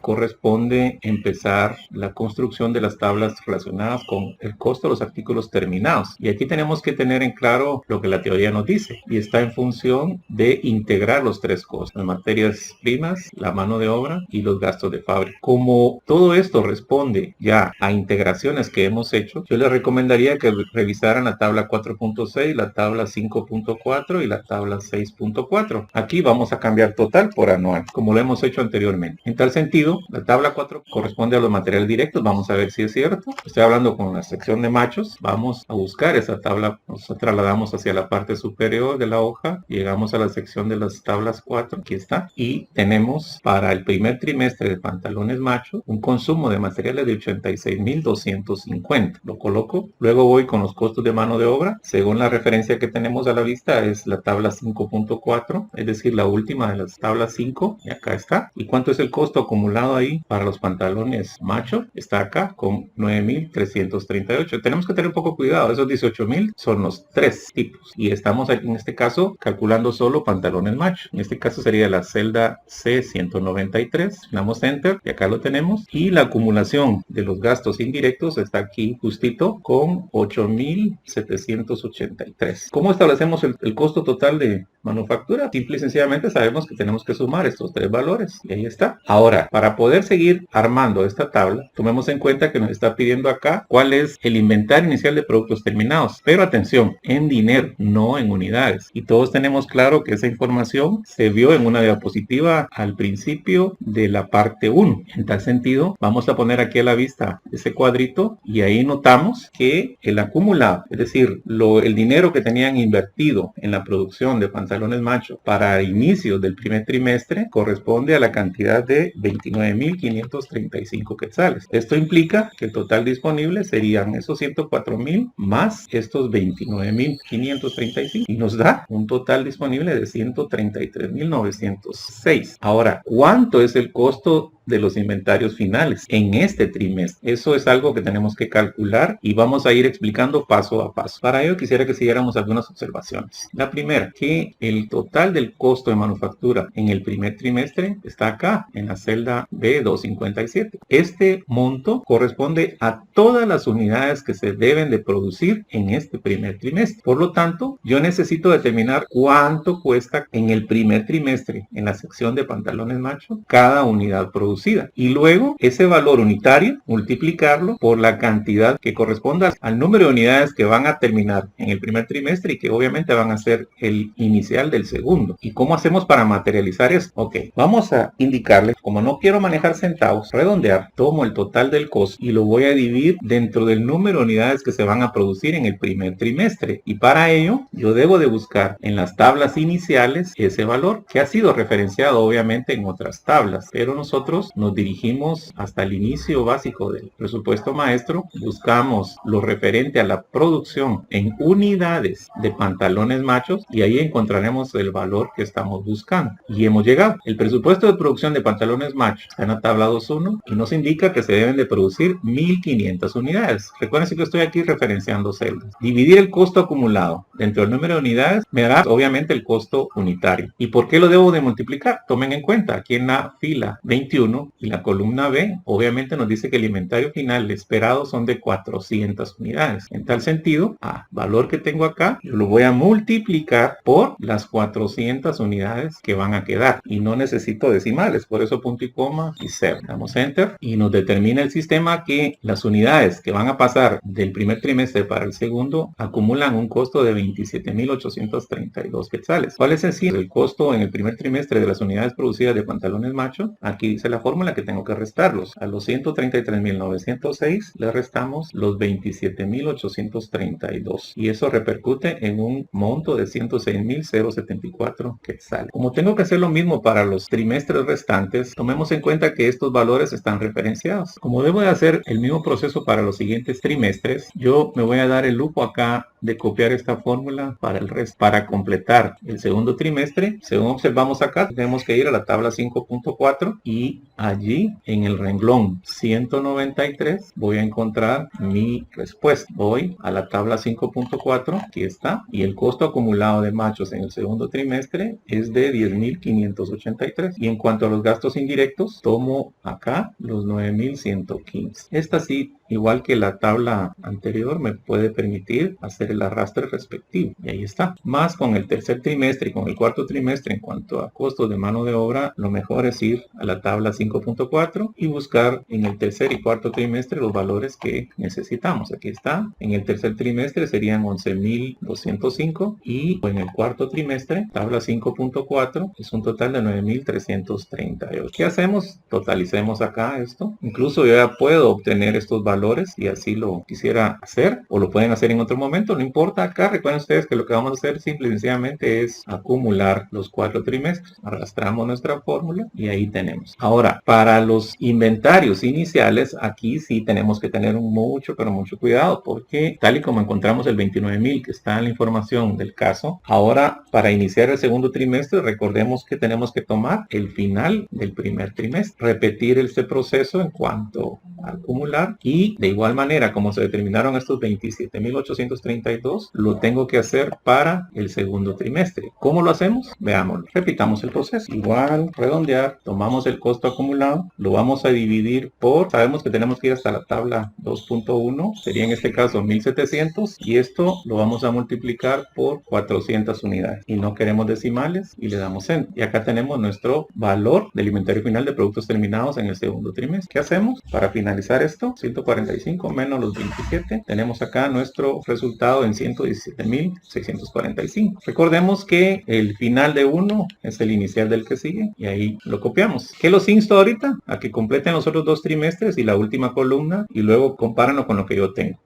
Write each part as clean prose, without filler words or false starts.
corresponde empezar la construcción de las tablas relacionadas con el costo de los artículos terminados. Y aquí tenemos que tener en claro lo que la teoría nos dice, y está en función de integrar los tres costos: las materias primas, la mano de obra y los gastos de fábrica. Como todo esto responde ya a integraciones que hemos hecho, yo les recomendaría que revisaran la tabla 4.6, la tabla 5.4 y la tabla 6.4. Aquí vamos a cambiar total por anual, como lo hemos hecho anteriormente. En tal sentido, la tabla 4 corresponde a los materiales directos. Vamos a ver si es cierto. Estoy hablando con la sección de machos. Vamos a buscar esa tabla. Nos trasladamos hacia la parte superior de la hoja. Llegamos a la sección de las tablas 4. Aquí está. Y tenemos para el primer trimestre de pantalones machos un consumo de materiales de 86,250. Lo coloco. Luego voy con los costos de mano de obra. Según la referencia que tenemos a la vista es la tabla 5.4, es decir, la última de las tablas 5. Y acá está. ¿Y cuánto es el costo acumulado ahí para los pantalones macho? Está acá con 9,338. Tenemos que tener un poco cuidado. Esos 18,000 son los tres tipos. Y estamos en este caso calculando solo pantalones macho. En este caso sería la celda C193. Damos enter y acá lo tenemos. Y la acumulación de los gastos indirectos está aquí justito con 8,783. ¿Cómo establecemos el costo total de manufactura? Simple y sencillamente sabemos que tenemos que sumar estos tres valores. Y ahí está. Ahora, para poder seguir armando esta tabla, tomemos en cuenta que nos está pidiendo acá cuál es el inventario inicial de productos terminados. Pero atención, en dinero, no en unidades. Y todos tenemos claro que esa información se vio en una diapositiva al principio de la parte 1. En tal sentido, vamos a poner aquí a la vista ese cuadrito y ahí notamos que el acumulado, es decir, el dinero que tenían invertido en la producción de pantalones macho para inicios del primer trimestre corresponde a la cantidad de 29,535 quetzales. Esto implica que el total disponible serían esos 104,000 más estos 29,535 y nos da un total disponible de 133,906. Ahora, ¿cuánto es el costo de los inventarios finales en este trimestre? Eso es algo que tenemos que calcular y vamos a ir explicando paso a paso. Para ello quisiera que siguiéramos algunas observaciones. La primera, que el total del costo de manufactura en el primer trimestre está acá en la celda B257. Este monto corresponde a todas las unidades que se deben de producir en este primer trimestre. Por lo tanto, yo necesito determinar cuánto cuesta en el primer trimestre en la sección de pantalones macho cada unidad producida. Y luego ese valor unitario multiplicarlo por la cantidad que corresponda al número de unidades que van a terminar en el primer trimestre y que obviamente van a ser el inicial del segundo. ¿Y cómo hacemos para materializar eso? Ok, vamos a indicarle, como no quiero manejar centavos, redondear, tomo el total del costo y lo voy a dividir dentro del número de unidades que se van a producir en el primer trimestre. Y para ello yo debo de buscar en las tablas iniciales ese valor que ha sido referenciado obviamente en otras tablas, pero nosotros nos dirigimos hasta el inicio básico del presupuesto maestro, buscamos lo referente a la producción en unidades de pantalones machos y ahí encontraremos el valor que estamos buscando. Y hemos llegado. El presupuesto de producción de pantalones machos está en la tabla 2.1 y nos indica que se deben de producir 1,500 unidades. Recuerden que estoy aquí referenciando celdas. Dividir el costo acumulado dentro del número de unidades me da obviamente el costo unitario. ¿Y por qué lo debo de multiplicar? Tomen en cuenta, aquí en la fila 21 y la columna B obviamente nos dice que el inventario final esperado son de 400 unidades. En tal sentido, valor que tengo acá, yo lo voy a multiplicar por las 400 unidades que van a quedar y no necesito decimales, por eso punto y coma y 0. Damos enter y nos determina el sistema que las unidades que van a pasar del primer trimestre para el segundo acumulan un costo de 27,832 quetzales. ¿Cuál es el costo en el primer trimestre de las unidades producidas de pantalones macho? Aquí dice la fórmula que tengo que restarlos. A los 133,906 le restamos los 27,832 y eso repercute en un monto de 106,074 quetzales. Como tengo que hacer lo mismo para los trimestres restantes, tomemos en cuenta que estos valores están referenciados. Como debo de hacer el mismo proceso para los siguientes trimestres, yo me voy a dar el lujo acá de copiar esta fórmula para el resto. Para completar el segundo trimestre, según observamos acá, tenemos que ir a la tabla 5.4 y allí en el renglón 193 voy a encontrar mi respuesta. Voy a la tabla 5.4, aquí está, y el costo acumulado de machos en el segundo trimestre es de 10.583. Y en cuanto a los gastos indirectos, tomo acá los 9.115. Esta sí, igual que la tabla anterior, me puede permitir hacer el arrastre respectivo. Y ahí está. Más con el tercer trimestre y con el cuarto trimestre en cuanto a costos de mano de obra, lo mejor es ir a la tabla 5.4 y buscar en el tercer y cuarto trimestre los valores que necesitamos. Aquí está. En el tercer trimestre serían 11.205 y en el cuarto trimestre, tabla 5.4, es un total de 9.338. ¿Qué hacemos? Totalicemos acá esto. Incluso yo ya puedo obtener estos valores si así lo quisiera hacer, o lo pueden hacer en otro momento, no importa. Acá recuerden ustedes que lo que vamos a hacer simple y sencillamente es acumular los 4 trimestres. Arrastramos nuestra fórmula y ahí tenemos. Ahora, para los inventarios iniciales, aquí sí tenemos que tener mucho, pero mucho cuidado, porque tal y como encontramos el 29.000 que está en la información del caso, ahora para iniciar el segundo trimestre, recordemos que tenemos que tomar el final del primer trimestre, repetir este proceso en cuanto a acumular, y de igual manera como se determinaron estos 27.832, lo tengo que hacer para el segundo trimestre. ¿Cómo lo hacemos? Veámoslo. Repitamos el proceso. Igual, redondear, tomamos el costo acumulado, lo vamos a dividir por, sabemos que tenemos que ir hasta la tabla 2.1, sería en este caso 1.700, y esto lo vamos a multiplicar por 400 unidades. Y no queremos decimales y le damos Enter. Y acá tenemos nuestro valor del inventario final de productos terminados en el segundo trimestre. ¿Qué hacemos? Para finalizar esto, 145 menos los 27, tenemos acá nuestro resultado en 117.645. Recordemos que el final de uno es el inicial del que sigue y ahí lo copiamos. ¿Qué los insto ahorita? A que completen los otros 2 trimestres y la última columna y luego compárenlo con lo que yo tengo.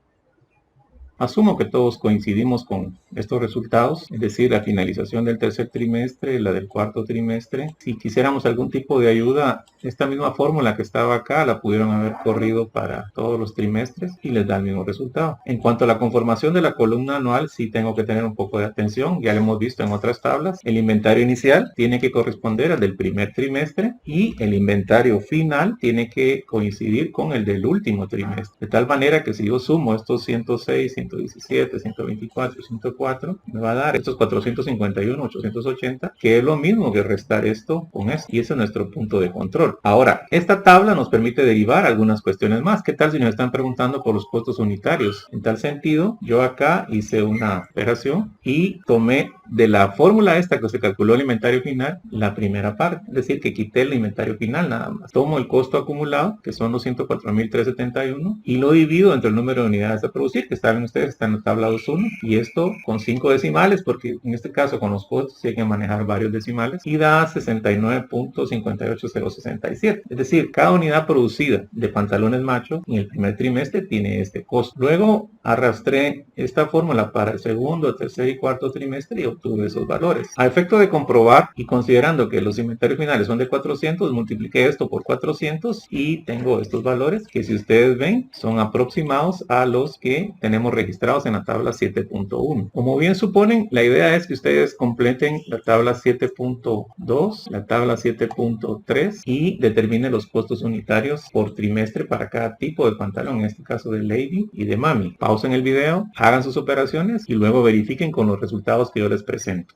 Asumo que todos coincidimos con estos resultados, es decir, la finalización del tercer trimestre, la del cuarto trimestre. Si quisiéramos algún tipo de ayuda, esta misma fórmula que estaba acá la pudieron haber corrido para todos los trimestres y les da el mismo resultado. En cuanto a la conformación de la columna anual, sí tengo que tener un poco de atención, ya lo hemos visto en otras tablas. El inventario inicial tiene que corresponder al del primer trimestre y el inventario final tiene que coincidir con el del último trimestre. De tal manera que si yo sumo estos 106, 117, 124, 104, me va a dar estos 451, 880, que es lo mismo que restar esto con esto. Y ese es nuestro punto de control. Ahora, esta tabla nos permite derivar algunas cuestiones más. ¿Qué tal si nos están preguntando por los costos unitarios? En tal sentido, yo acá hice una operación y tomé de la fórmula esta que se calculó el inventario final, la primera parte. Es decir, que quité el inventario final nada más. Tomo el costo acumulado, que son los 104.371, y lo divido entre el número de unidades a producir, que saben ustedes, está en la tabla 2.1, y esto con 5 decimales, porque en este caso con los costos hay que manejar varios decimales, y da 69.58067. Es decir, cada unidad producida de pantalones macho en el primer trimestre tiene este costo. Luego arrastré esta fórmula para el segundo, tercer y cuarto trimestre y obtuve esos valores. A efecto de comprobar y considerando que los inventarios finales son de 400, multipliqué esto por 400 y tengo estos valores que, si ustedes ven, son aproximados a los que tenemos registrados en la tabla 7.1. Como bien suponen, la idea es que ustedes completen la tabla 7.2, la tabla 7.3 y determinen los costos unitarios por trimestre para cada tipo de pantalón, en este caso de Lady y de Mami. Pausen el video, hagan sus operaciones y luego verifiquen con los resultados que yo les presento.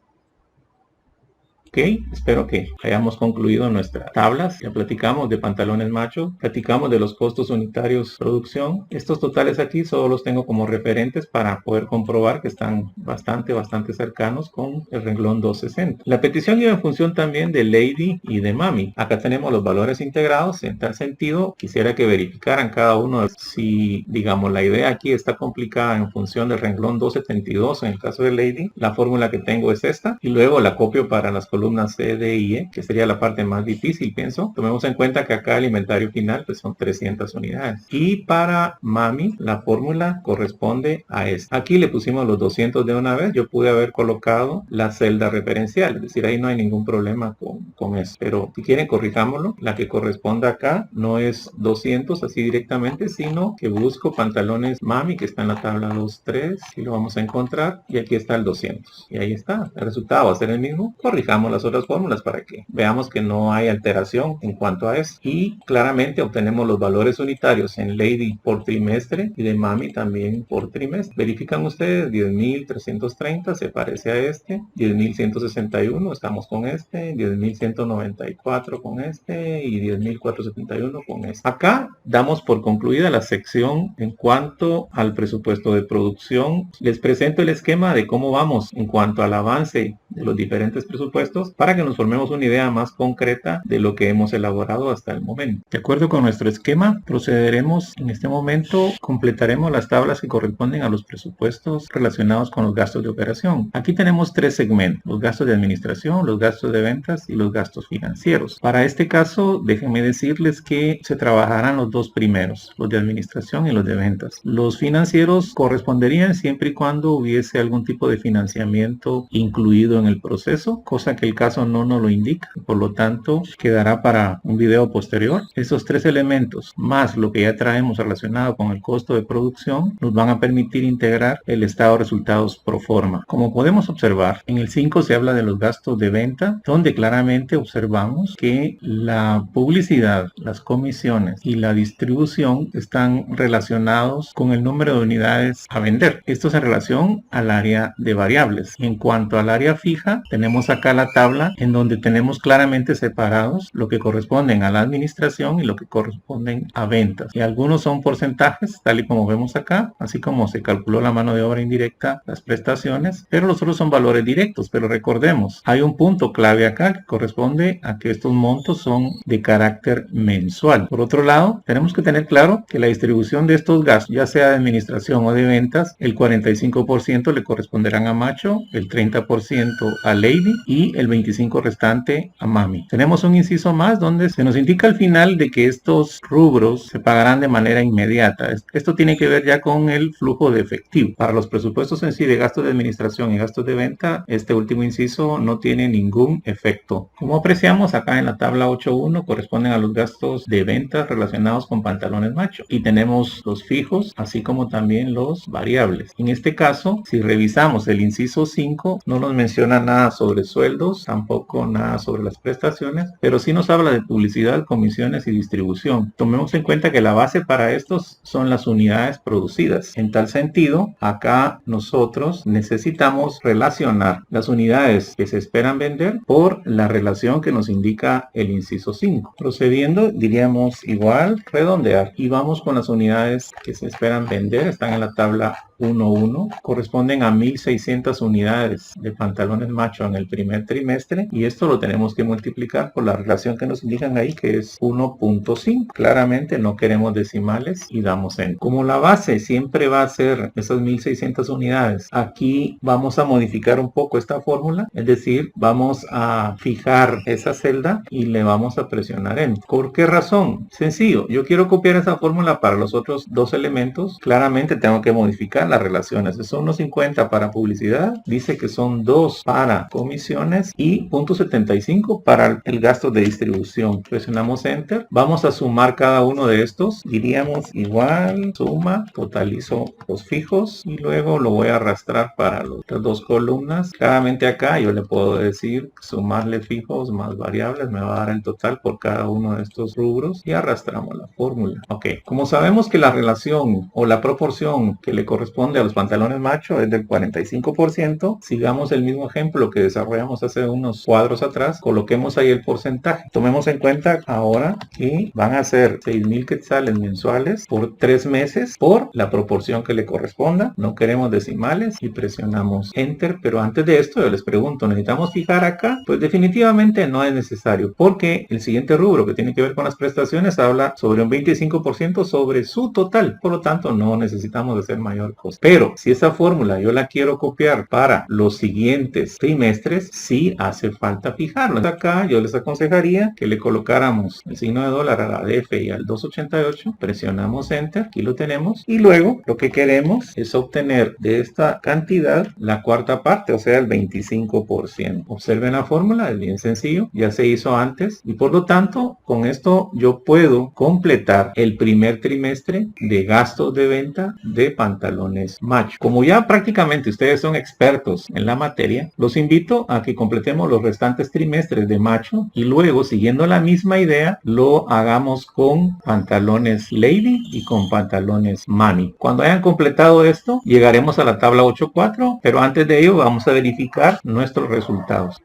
Ok, espero que hayamos concluido nuestras tablas. Ya platicamos de pantalones macho, platicamos de los costos unitarios producción. Estos totales aquí solo los tengo como referentes para poder comprobar que están bastante cercanos con el renglón 260. La petición iba en función también de Lady y de Mami. Acá tenemos los valores integrados. En tal sentido, quisiera que verificaran cada uno si, digamos, la idea aquí está complicada en función del renglón 272 en el caso de Lady. La fórmula que tengo es esta y luego la copio para las columnas C, D y E, que sería la parte más difícil, pienso. Tomemos en cuenta que acá el inventario final pues son 300 unidades. Y para Mami, la fórmula corresponde a esta. Aquí le pusimos los 200 de una vez. Yo pude haber colocado la celda referencial, es decir, ahí no hay ningún problema con eso. Pero si quieren, corrijámoslo. La que corresponde acá no es 200 así directamente, sino que busco pantalones Mami, que está en la tabla 2.3, y lo vamos a encontrar. Y aquí está el 200. Y ahí está. El resultado va a ser el mismo. Corrijamos veamos las otras fórmulas para que veamos que no hay alteración en cuanto a eso. Y claramente obtenemos los valores unitarios en Lady por trimestre y de Mami también por trimestre. Verifican ustedes, 10.330 se parece a este, 10.161 estamos con este, 10.194 con este y 10.471 con este. Acá damos por concluida la sección en cuanto al presupuesto de producción. Les presento el esquema de cómo vamos en cuanto al avance de los diferentes presupuestos para que nos formemos una idea más concreta de lo que hemos elaborado hasta el momento. De acuerdo con nuestro esquema, procederemos en este momento, completaremos las tablas que corresponden a los presupuestos relacionados con los gastos de operación. Aquí tenemos tres segmentos: los gastos de administración, los gastos de ventas y los gastos financieros. Para este caso, déjenme decirles que se trabajarán los dos primeros, los de administración y los de ventas. Los financieros corresponderían siempre y cuando hubiese algún tipo de financiamiento incluido en el proceso, cosa que el caso no nos lo indica, por lo tanto quedará para un video posterior. Esos tres elementos más lo que ya traemos relacionado con el costo de producción nos van a permitir integrar el estado de resultados pro forma. Como podemos observar, en el 5 se habla de los gastos de venta, donde claramente observamos que la publicidad, las comisiones y la distribución están relacionados con el número de unidades a vender. Esto es en relación al área de variables. En cuanto al área fija, tenemos acá la tabla en donde tenemos claramente separados lo que corresponden a la administración y lo que corresponden a ventas. Y algunos son porcentajes, tal y como vemos acá, así como se calculó la mano de obra indirecta, las prestaciones, pero los otros son valores directos. Pero recordemos, hay un punto clave acá que corresponde a que estos montos son de carácter mensual. Por otro lado, tenemos que tener claro que la distribución de estos gastos, ya sea de administración o de ventas, el 45% le corresponderán a Macho, el 30% a Lady y el 25% restante a Mami. Tenemos un inciso más donde se nos indica al final de que estos rubros se pagarán de manera inmediata. Esto tiene que ver ya con el flujo de efectivo. Para los presupuestos en sí de gastos de administración y gastos de venta, este último inciso no tiene ningún efecto. Como apreciamos acá en la tabla 8.1, corresponden a los gastos de ventas relacionados con pantalones Macho. Y tenemos los fijos, así como también los variables. En este caso, si revisamos el inciso 5, no nos menciona nada sobre sueldos, tampoco nada sobre las prestaciones, pero sí nos habla de publicidad, comisiones y distribución. Tomemos en cuenta que la base para estos son las unidades producidas. En tal sentido, acá nosotros necesitamos relacionar las unidades que se esperan vender por la relación que nos indica el inciso 5. Procediendo, diríamos igual, redondear, y vamos con las unidades que se esperan vender. Están en la tabla 1.1, corresponden a 1.600 unidades de pantalones Macho en el primer trimestre, y esto lo tenemos que multiplicar por la relación que nos indican ahí, que es 1.5. Claramente no queremos decimales y damos en. Como la base siempre va a ser esas 1.600 unidades, aquí vamos a modificar un poco esta fórmula, es decir, vamos a fijar esa celda y le vamos a presionar en. ¿Por qué razón? Sencillo, yo quiero copiar esa fórmula para los otros dos elementos. Claramente tengo que modificar las relaciones. Son unos 50 para publicidad, dice que son 2 para comisiones y 0.75 para el gasto de distribución. Presionamos enter, vamos a sumar cada uno de estos, diríamos igual, suma, totalizo los fijos y luego lo voy a arrastrar para las dos columnas. Claramente acá yo le puedo decir sumarle fijos más variables, me va a dar el total por cada uno de estos rubros y arrastramos la fórmula. Ok, como sabemos que la relación o la proporción que le corresponde a los pantalones Macho es del 45%, sigamos el mismo ejemplo que desarrollamos hace unos cuadros atrás, coloquemos ahí el porcentaje. Tomemos en cuenta ahora que van a ser 6.000 quetzales mensuales por 3 meses por la proporción que le corresponda. No queremos decimales y presionamos enter, pero antes de esto yo les pregunto, ¿necesitamos fijar acá? Pues definitivamente no es necesario, porque el siguiente rubro que tiene que ver con las prestaciones habla sobre un 25% sobre su total, por lo tanto no necesitamos hacer mayor cosa. Pero si esa fórmula yo la quiero copiar para los siguientes trimestres, sí hace falta fijarlo. Acá yo les aconsejaría que le colocáramos el signo de dólar a la DF y al 288, presionamos enter, aquí lo tenemos, y luego lo que queremos es obtener de esta cantidad la cuarta parte, o sea el 25%. Observen la fórmula, es bien sencillo, ya se hizo antes, y por lo tanto con esto yo puedo completar el primer trimestre de gastos de venta de pantalones pantalones macho. Como ya prácticamente ustedes son expertos en la materia, los invito a que completemos los restantes trimestres de macho y luego, siguiendo la misma idea, lo hagamos con pantalones lady y con pantalones mami. Cuando hayan completado esto, llegaremos a la tabla 8.4, pero antes de ello vamos a verificar nuestros resultados.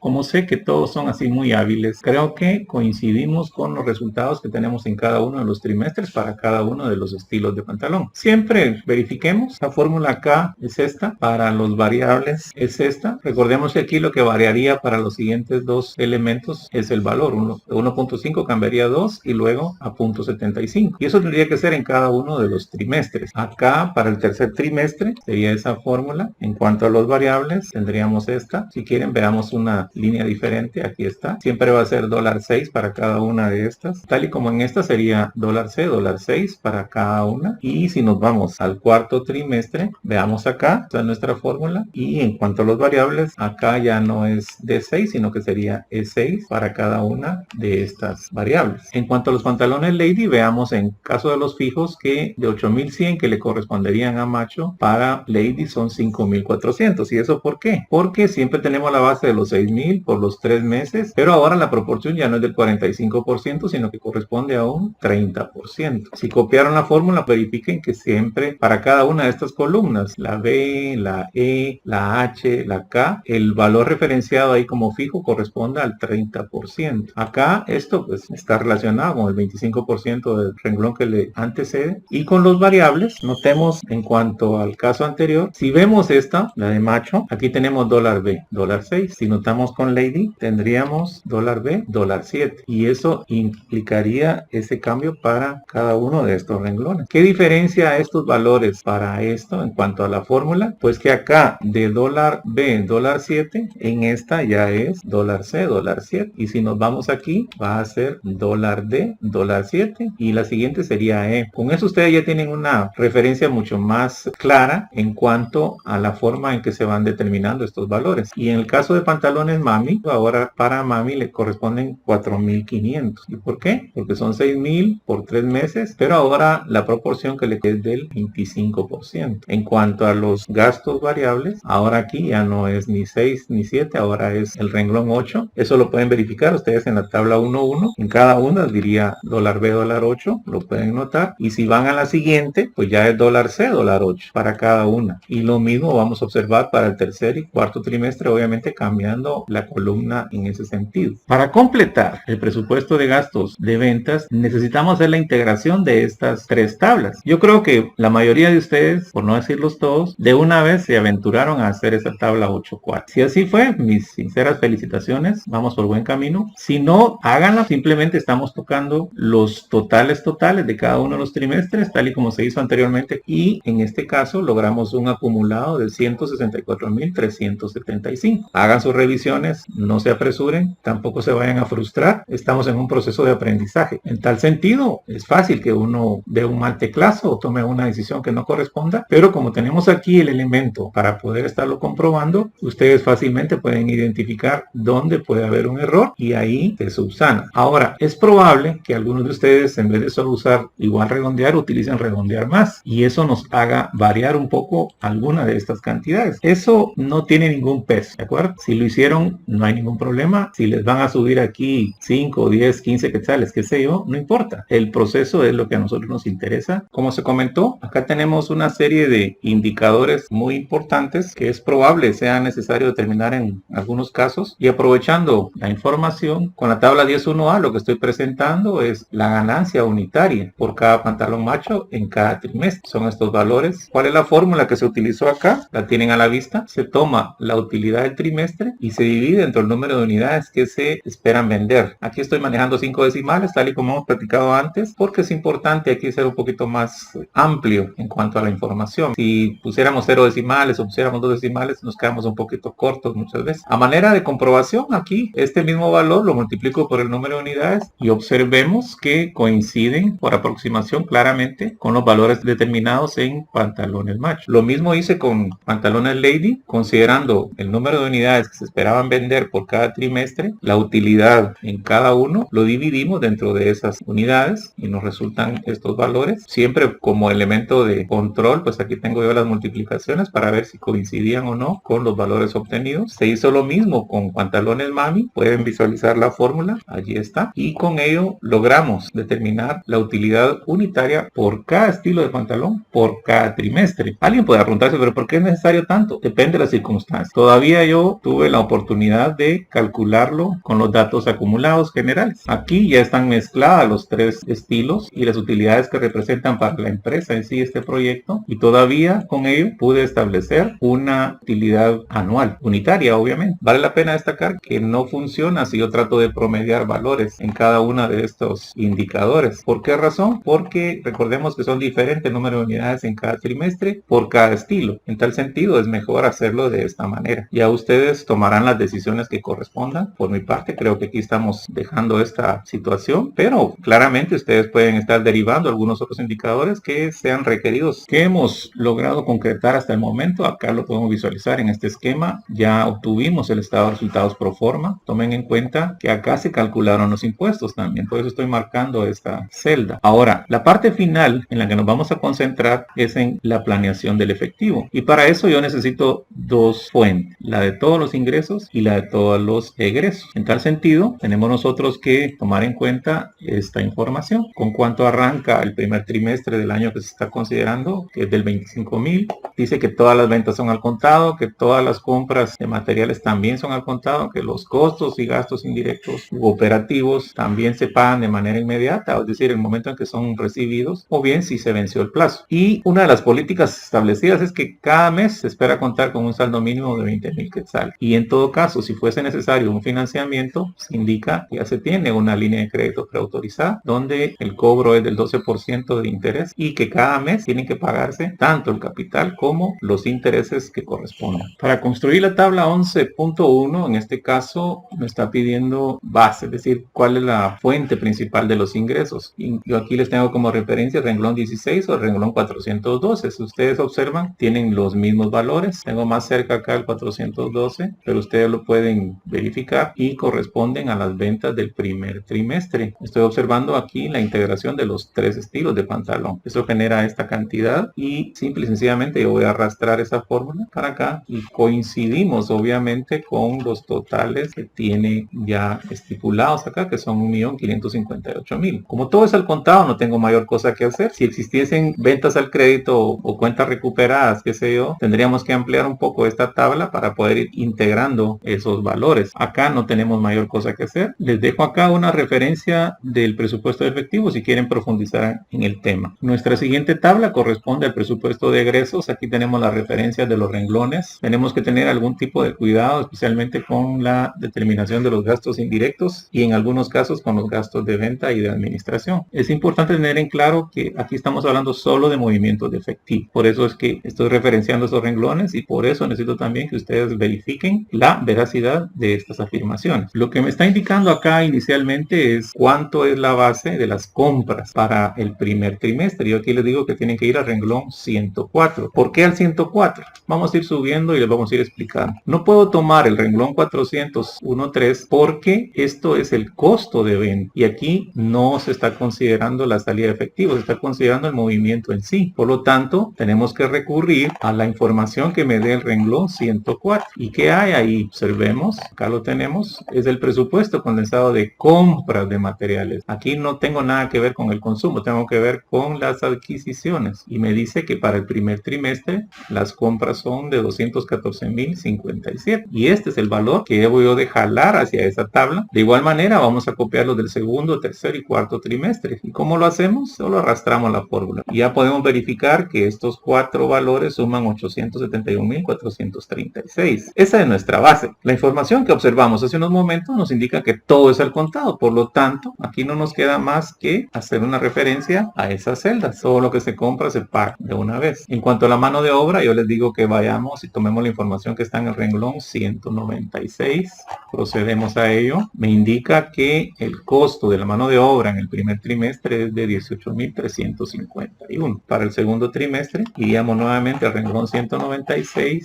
Como sé que todos son así muy hábiles, creo que coincidimos con los resultados que tenemos en cada uno de los trimestres para cada uno de los estilos de pantalón. Siempre verifiquemos. La fórmula acá es esta. Para los variables es esta. Recordemos que aquí lo que variaría para los siguientes dos elementos es el valor. 1.5 cambiaría 2 y luego a 0.75. Y eso tendría que ser en cada uno de los trimestres. Acá para el tercer trimestre sería esa fórmula. En cuanto a los variables tendríamos esta. Si quieren veamos una línea diferente, aquí está, siempre va a ser $6 para cada una de estas, tal y como en esta sería $C, $6 para cada una. Y si nos vamos al cuarto trimestre, veamos acá, está nuestra fórmula, y en cuanto a los variables, acá ya no es D6, sino que sería E6 para cada una de estas variables. En cuanto a los pantalones lady, veamos en caso de los fijos que de 8.100 que le corresponderían a macho, para lady son 5.400. ¿Y eso por qué? Porque siempre tenemos la base de los 6.000 por los 3 meses, pero ahora la proporción ya no es del 45%, sino que corresponde a un 30%. Si copiaron la fórmula, verifiquen que siempre para cada una de estas columnas, la B, la E, la H, la K, el valor referenciado ahí como fijo corresponde al 30%. Acá esto pues está relacionado con el 25% del renglón que le antecede. Y con los variables, notemos en cuanto al caso anterior, si vemos esta, la de macho, aquí tenemos $B, $6. Si notamos con lady, tendríamos $B, $7. Y eso implicaría ese cambio para cada uno de estos renglones. ¿Qué diferencia estos valores para esto en cuanto a la fórmula? Pues que acá de $B, $7, en esta ya es $C, $7. Y si nos vamos aquí, va a ser $D, $7. Y la siguiente sería E. Con eso ustedes ya tienen una referencia mucho más clara en cuanto a la forma en que se van determinando estos valores. Y en el caso de pantalones mami, ahora para mami le corresponden 4.500. ¿Y por qué? Porque son 6.000 por 3 meses, pero ahora la proporción que le queda es del 25%. En cuanto a los gastos variables, ahora aquí ya no es ni 6 ni 7, ahora es el renglón 8. Eso lo pueden verificar ustedes en la tabla 1.1. En cada una diría $B, $8, lo pueden notar. Y si van a la siguiente, pues ya es $C, $8 para cada una. Y lo mismo vamos a observar para el tercer y cuarto trimestre, obviamente cambiando la columna en ese sentido. Para completar el presupuesto de gastos de ventas, necesitamos hacer la integración de estas tres tablas. Yo creo que la mayoría de ustedes, por no decirlos todos, de una vez se aventuraron a hacer esa tabla 8.4. Si así fue, mis sinceras felicitaciones, vamos por buen camino. Si no, háganla, simplemente estamos tocando los totales de cada uno de los trimestres, tal y como se hizo anteriormente, y en este caso logramos un acumulado de 164.375. Hagan sus revisiones, no se apresuren, tampoco se vayan a frustrar, estamos en un proceso de aprendizaje. En tal sentido, es fácil que uno dé un mal teclazo o tome una decisión que no corresponda, pero como tenemos aquí el elemento para poder estarlo comprobando, ustedes fácilmente pueden identificar dónde puede haber un error y ahí se subsana. Ahora, es probable que algunos de ustedes, en vez de solo usar igual redondear, utilicen redondear más, y eso nos haga variar un poco alguna de estas cantidades. Eso no tiene ningún peso, ¿de acuerdo? Si lo hicieron, no hay ningún problema. Si les van a subir aquí 5, 10, 15 quetzales, qué sé yo, no importa. El proceso es lo que a nosotros nos interesa. Como se comentó, acá tenemos una serie de indicadores muy importantes que es probable sea necesario determinar en algunos casos. Y aprovechando la información, con la tabla 10.1a lo que estoy presentando es la ganancia unitaria por cada pantalón macho en cada trimestre. Son estos valores. ¿Cuál es la fórmula que se utilizó acá? La tienen a la vista. Se toma la utilidad del trimestre y se divide entre el número de unidades que se esperan vender. Aquí estoy manejando 5 decimales, tal y como hemos platicado antes, porque es importante aquí ser un poquito más amplio en cuanto a la información. Si pusiéramos 0 decimales o pusiéramos 2 decimales, nos quedamos un poquito cortos muchas veces. A manera de comprobación, aquí este mismo valor lo multiplico por el número de unidades y observemos que coinciden por aproximación claramente con los valores determinados en pantalones macho. Lo mismo hice con pantalones lady, considerando el número de unidades que se esperaba esperaban vender por cada trimestre, la utilidad en cada uno, lo dividimos dentro de esas unidades y nos resultan estos valores. Siempre como elemento de control, pues aquí tengo yo las multiplicaciones para ver si coincidían o no con los valores obtenidos. Se hizo lo mismo con pantalones mami, pueden visualizar la fórmula, allí está, y con ello logramos determinar la utilidad unitaria por cada estilo de pantalón por cada trimestre. Alguien puede preguntarse, pero ¿por qué es necesario tanto? Depende de las circunstancias. Todavía yo tuve la oportunidad de calcularlo con los datos acumulados generales. Aquí ya están mezcladas los tres estilos y las utilidades que representan para la empresa en sí este proyecto, y todavía con ello pude establecer una utilidad anual, unitaria obviamente. Vale la pena destacar que no funciona si yo trato de promediar valores en cada una de estos indicadores. ¿Por qué razón? Porque recordemos que son diferentes el número de unidades en cada trimestre por cada estilo. En tal sentido es mejor hacerlo de esta manera. Ya ustedes tomarán las decisiones que correspondan. Por mi parte creo que aquí estamos dejando esta situación, pero claramente ustedes pueden estar derivando algunos otros indicadores que sean requeridos. ¿Qué hemos logrado concretar hasta el momento? Acá lo podemos visualizar en este esquema. Ya obtuvimos el estado de resultados pro forma. Tomen en cuenta que acá se calcularon los impuestos también, por eso estoy marcando esta celda. Ahora, la parte final en la que nos vamos a concentrar es en la planeación del efectivo, y para eso yo necesito dos fuentes, la de todos los ingresos y la de todos los egresos. En tal sentido, tenemos nosotros que tomar en cuenta esta información. ¿Con cuánto arranca el primer trimestre del año que se está considerando? Que es del 25,000. Dice que todas las ventas son al contado, que todas las compras de materiales también son al contado, que los costos y gastos indirectos u operativos también se pagan de manera inmediata, es decir, el momento en que son recibidos, o bien si se venció el plazo. Y una de las políticas establecidas es que cada mes se espera contar con un saldo mínimo de 20,000 quetzales. Y en todo caso, si fuese necesario un financiamiento, se indica que ya se tiene una línea de crédito preautorizada, donde el cobro es del 12% de interés y que cada mes tienen que pagarse tanto el capital como los intereses que correspondan. Para construir la tabla 11.1, en este caso me está pidiendo base, es decir, cuál es la fuente principal de los ingresos. Y yo aquí les tengo como referencia el renglón 16 o el renglón 412. Si ustedes observan, tienen los mismos valores. Tengo más cerca acá el 412, pero ustedes lo pueden verificar y corresponden a las ventas del primer trimestre. Estoy observando aquí la integración de los tres estilos de pantalón. Eso genera esta cantidad y simple y sencillamente yo voy a arrastrar esa fórmula para acá y coincidimos obviamente con los totales que tiene ya estipulados acá, que son 1.558.000. Como todo es al contado, no tengo mayor cosa que hacer. Si existiesen ventas al crédito o cuentas recuperadas, qué sé yo, tendríamos que ampliar un poco esta tabla para poder ir integrando esos valores. Acá no tenemos mayor cosa que hacer. Les dejo acá una referencia del presupuesto de efectivo si quieren profundizar en el tema. Nuestra siguiente tabla corresponde al presupuesto de egresos. Aquí tenemos las referencias de los renglones. Tenemos que tener algún tipo de cuidado, especialmente con la determinación de los gastos indirectos y en algunos casos con los gastos de venta y de administración. Es importante tener en claro que aquí estamos hablando solo de movimientos de efectivo. Por eso es que estoy referenciando esos renglones y por eso necesito también que ustedes verifiquen la veracidad de estas afirmaciones. Lo que me está indicando acá inicialmente es cuánto es la base de las compras para el primer trimestre. Yo aquí les digo que tienen que ir al renglón 104. ¿Por qué al 104? Vamos a ir subiendo y les vamos a ir explicando. No puedo tomar el renglón 401.3 porque esto es el costo de venta y aquí no se está considerando la salida de efectivo, se está considerando el movimiento en sí. Por lo tanto, tenemos que recurrir a la información que me dé el renglón 104. ¿Y qué hay ahí? Observemos, acá lo tenemos, es el presupuesto condensado de compras de materiales. Aquí no tengo nada que ver con el consumo, tengo que ver con las adquisiciones. Y me dice que para el primer trimestre las compras son de 214.057. Y este es el valor que debo yo de jalar hacia esa tabla. De igual manera vamos a copiar los del segundo, tercer y cuarto trimestre. ¿Y cómo lo hacemos? Solo arrastramos la fórmula. Y ya podemos verificar que estos cuatro valores suman 871.436. Esa es nuestra base. La información que observamos hace unos momentos nos indica que todo es al contado. Por lo tanto, aquí no nos queda más que hacer una referencia a esas celdas. Todo lo que se compra se paga de una vez. En cuanto a la mano de obra, yo les digo que vayamos y tomemos la información que está en el renglón 196. Procedemos a ello. Me indica que el costo de la mano de obra en el primer trimestre es de 18.351. Para el segundo trimestre iríamos nuevamente al renglón 196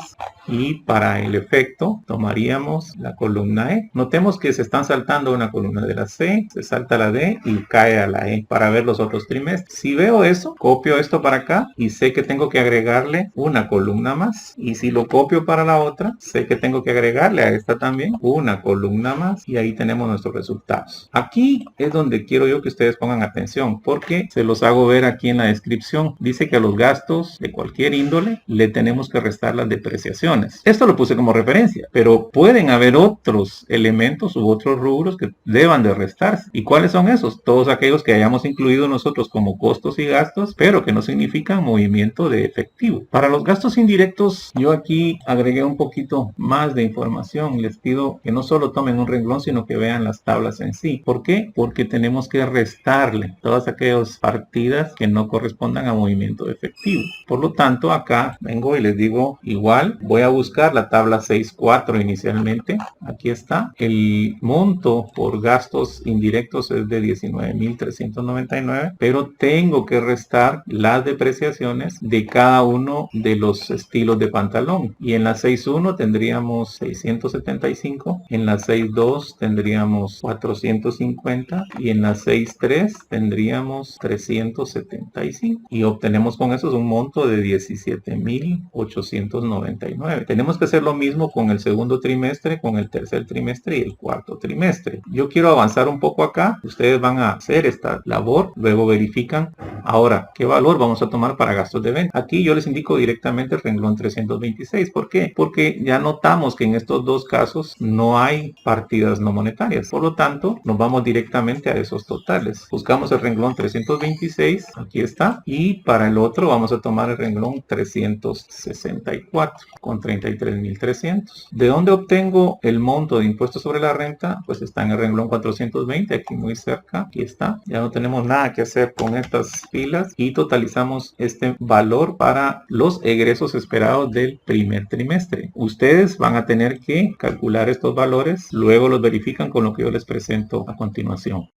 y para el efecto tomamos tomaríamos la columna E. Notemos que se están saltando una columna de la C, se salta la D y cae a la E para ver los otros trimestres. Si veo eso, copio esto para acá y sé que tengo que agregarle una columna más. Y si lo copio para la otra, sé que tengo que agregarle a esta también una columna más y ahí tenemos nuestros resultados. Aquí es donde quiero yo que ustedes pongan atención porque se los hago ver aquí en la descripción. Dice que a los gastos de cualquier índole le tenemos que restar las depreciaciones. Esto lo puse como referencia, pero pueden haber otros elementos u otros rubros que deban de restarse. ¿Y cuáles son esos? Todos aquellos que hayamos incluido nosotros como costos y gastos, pero que no significan movimiento de efectivo. Para los gastos indirectos, yo aquí agregué un poquito más de información. Les pido que no solo tomen un renglón, sino que vean las tablas en sí. ¿Por qué? Porque tenemos que restarle todas aquellas partidas que no correspondan a movimiento de efectivo. Por lo tanto, acá vengo y les digo igual, voy a buscar la tabla 6.4 inicialmente. Aquí está. El monto por gastos indirectos es de 19.399, pero tengo que restar las depreciaciones de cada uno de los estilos de pantalón. Y en la 6.1 tendríamos 675, en la 6.2 tendríamos 450 y en la 6.3 tendríamos 375 y obtenemos con eso un monto de 17.899. Tenemos que hacer lo mismo con el segundo trimestre, con el tercer trimestre y el cuarto trimestre. Yo quiero avanzar un poco acá. Ustedes van a hacer esta labor, luego verifican. Ahora, ¿qué valor vamos a tomar para gastos de venta? Aquí yo les indico directamente el renglón 326. ¿Por qué? Porque ya notamos que en estos dos casos no hay partidas no monetarias. Por lo tanto, nos vamos directamente a esos totales. Buscamos el renglón 326, aquí está. Y para el otro vamos a tomar el renglón 364 con 33.300. ¿De dónde obtengo el monto de impuestos sobre la renta? Pues está en el renglón 420, aquí muy cerca. Aquí está. Ya no tenemos nada que hacer con estas filas y totalizamos este valor para los egresos esperados del primer trimestre. Ustedes van a tener que calcular estos valores, luego los verifican con lo que yo les presento a continuación.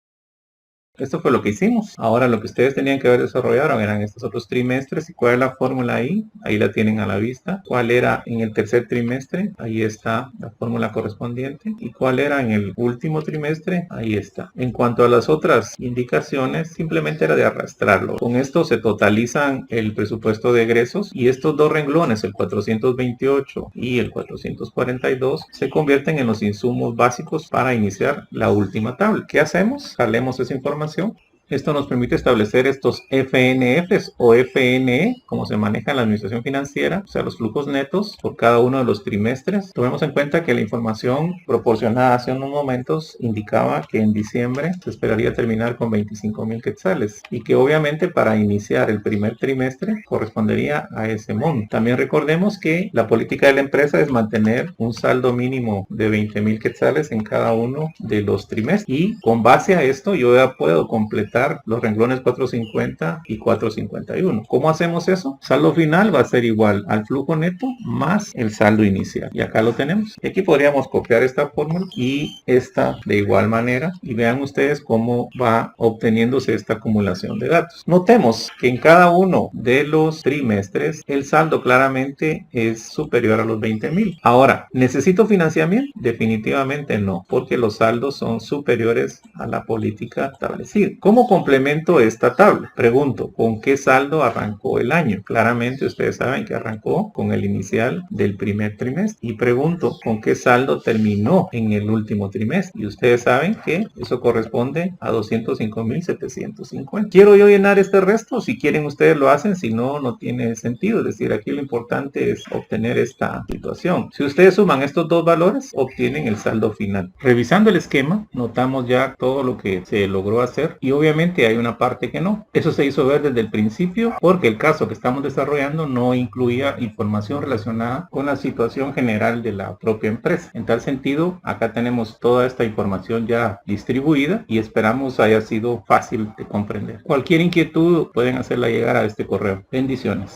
Esto fue lo que hicimos. Ahora lo que ustedes tenían que haber desarrollado eran estos otros trimestres. ¿Y cuál es la fórmula ahí? Ahí la tienen a la vista. ¿Cuál era en el tercer trimestre? Ahí está la fórmula correspondiente. ¿Y cuál era en el último trimestre? Ahí está. En cuanto a las otras indicaciones, simplemente era de arrastrarlo. Con esto se totalizan el presupuesto de egresos y estos dos renglones, el 428 y el 442, se convierten en los insumos básicos para iniciar la última tabla. ¿Qué hacemos? Jalemos esa información. Esto nos permite establecer estos FNFs o FNE, como se maneja en la administración financiera, o sea, los flujos netos por cada uno de los trimestres. Tomemos en cuenta que la información proporcionada hace unos momentos indicaba que en diciembre se esperaría terminar con 25.000 quetzales y que obviamente para iniciar el primer trimestre correspondería a ese monto. También recordemos que la política de la empresa es mantener un saldo mínimo de 20.000 quetzales en cada uno de los trimestres y con base a esto yo ya puedo completar los renglones 450 y 451. ¿Cómo hacemos eso? Saldo final va a ser igual al flujo neto más el saldo inicial. Y acá lo tenemos. Y aquí podríamos copiar esta fórmula y esta de igual manera. Y vean ustedes cómo va obteniéndose esta acumulación de datos. Notemos que en cada uno de los trimestres el saldo claramente es superior a los 20.000. Ahora, ¿necesito financiamiento? Definitivamente no, porque los saldos son superiores a la política establecida. ¿Cómo complemento esta tabla? Pregunto, ¿con qué saldo arrancó el año? Claramente ustedes saben que arrancó con el inicial del primer trimestre. Y pregunto, ¿con qué saldo terminó en el último trimestre? Y ustedes saben que eso corresponde a 205.750. ¿Quiero yo llenar este resto? Si quieren ustedes lo hacen, si no, no tiene sentido. Es decir, aquí lo importante es obtener esta situación. Si ustedes suman estos dos valores, obtienen el saldo final. Revisando el esquema, notamos ya todo lo que se logró hacer y obviamente hay una parte que no. Eso se hizo ver desde el principio porque el caso que estamos desarrollando no incluía información relacionada con la situación general de la propia empresa. En tal sentido, acá tenemos toda esta información ya distribuida y esperamos haya sido fácil de comprender. Cualquier inquietud pueden hacerla llegar a este correo. Bendiciones.